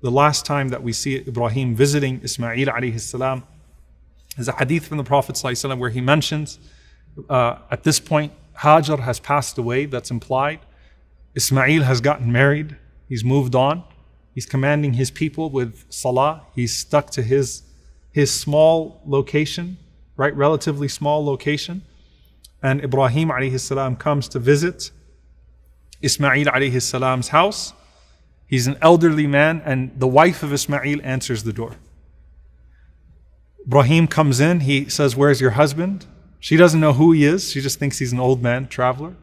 the last time that we see Ibrahim visiting Ismail alayhi salam is a hadith from the Prophet ﷺ where he mentions at this point Hajar has passed away. That's implied. Ismail has gotten married. He's moved on. He's commanding his people with salah. He's stuck to his small location, right? Relatively small location. And Ibrahim alayhi salam comes to visit Ismail alayhi salam's house. He's an elderly man, and the wife of Ismail answers the door. Ibrahim comes in. He says, "Where's your husband?" She doesn't know who he is. She just thinks he's an old man, traveler.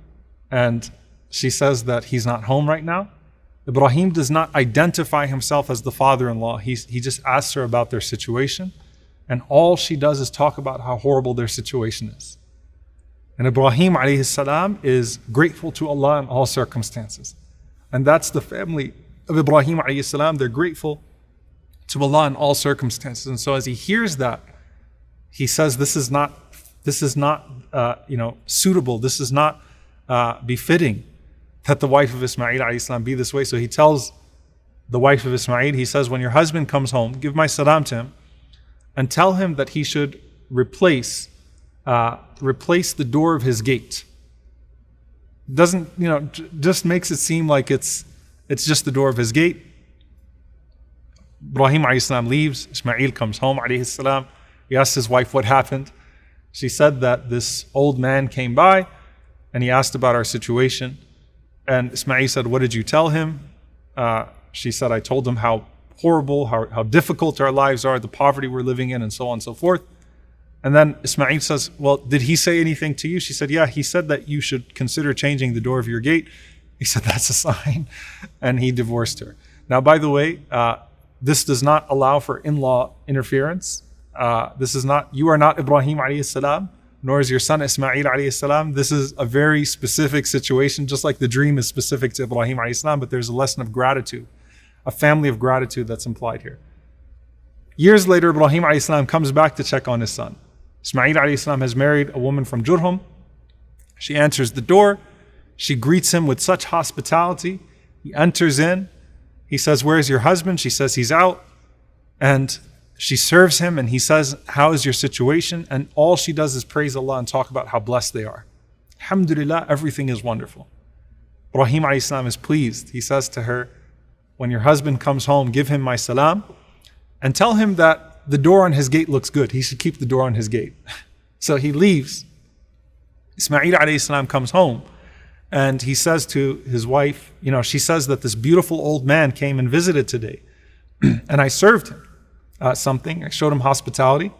And she says that he's not home right now. Ibrahim does not identify himself as the father-in-law. He just asks her about their situation. And all she does is talk about how horrible their situation is. And Ibrahim alayhi salam is grateful to Allah in all circumstances. And that's the family of Ibrahim alayhi salam. They're grateful to Allah in all circumstances. And so as he hears that, he says, this is not suitable. This is not befitting that the wife of Ismail alayhi salam be this way. So he tells the wife of Ismail, he says, when your husband comes home, give my salam to him and tell him that he should replace the door of his gate. Doesn't, just makes it seem like it's just the door of his gate. Ibrahim alayhi salam leaves. Ismail comes home alayhi salam. He asks his wife what happened. She said that this old man came by and he asked about our situation. And Ismail said, "What did you tell him?" She said, "I told him how horrible, how difficult our lives are, the poverty we're living in, and so on and so forth." And then Ismail says, "Well, did he say anything to you?" She said, "Yeah, he said that you should consider changing the door of your gate." He said, "That's a sign." And he divorced her. Now, by the way, this does not allow for in-law interference. You are not Ibrahim alayhi salam, nor is your son Ismail alayhi salam. This is a very specific situation, just like the dream is specific to Ibrahim alayhi salam, but there's a lesson of gratitude, a family of gratitude that's implied here. Years later, Ibrahim alayhi salam comes back to check on his son. Ismail alayhi salam has married a woman from Jurhum. She answers the door. She greets him with such hospitality. He enters in. He says, "Where's your husband?" She says, "He's out." And she serves him and he says, "How is your situation?" And all she does is praise Allah and talk about how blessed they are. Alhamdulillah, everything is wonderful. Ibrahim alayhi salam is pleased. He says to her, "When your husband comes home, give him my salam and tell him that the door on his gate looks good. He should keep the door on his gate." So he leaves. Ismail alayhi salam comes home and he says to his wife, she says that this beautiful old man came and visited today and I served him something. I showed him hospitality.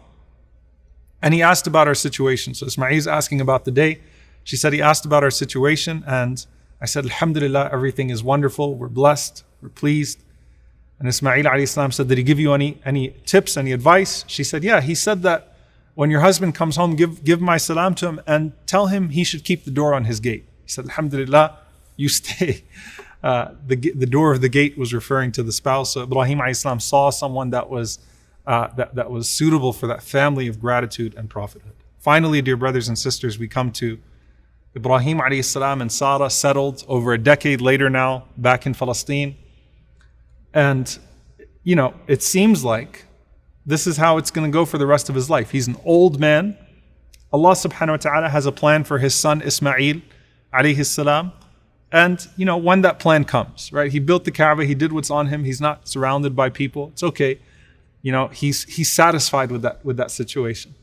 And he asked about our situation. So Ismail is asking about the day. She said he asked about our situation. And I said, "Alhamdulillah, everything is wonderful. We're blessed. We're pleased." And Ismail alayhi salam said, "Did he give you any tips, any advice?" She said, "Yeah, he said that when your husband comes home, give my salam to him and tell him he should keep the door on his gate." He said, "Alhamdulillah, you stay." The door of the gate was referring to the spouse. So Ibrahim alayhi salam saw someone that was suitable for that family of gratitude and prophethood. Finally, dear brothers and sisters, we come to Ibrahim alayhi salam and Sarah, settled over a decade later now, back in Palestine. And, it seems like this is how it's going to go for the rest of his life. He's an old man. Allah subhanahu wa ta'ala has a plan for his son Ismail alayhi salam. And, when that plan comes, right? He built the Kaaba, he did what's on him, he's not surrounded by people. It's okay. He's satisfied with that situation.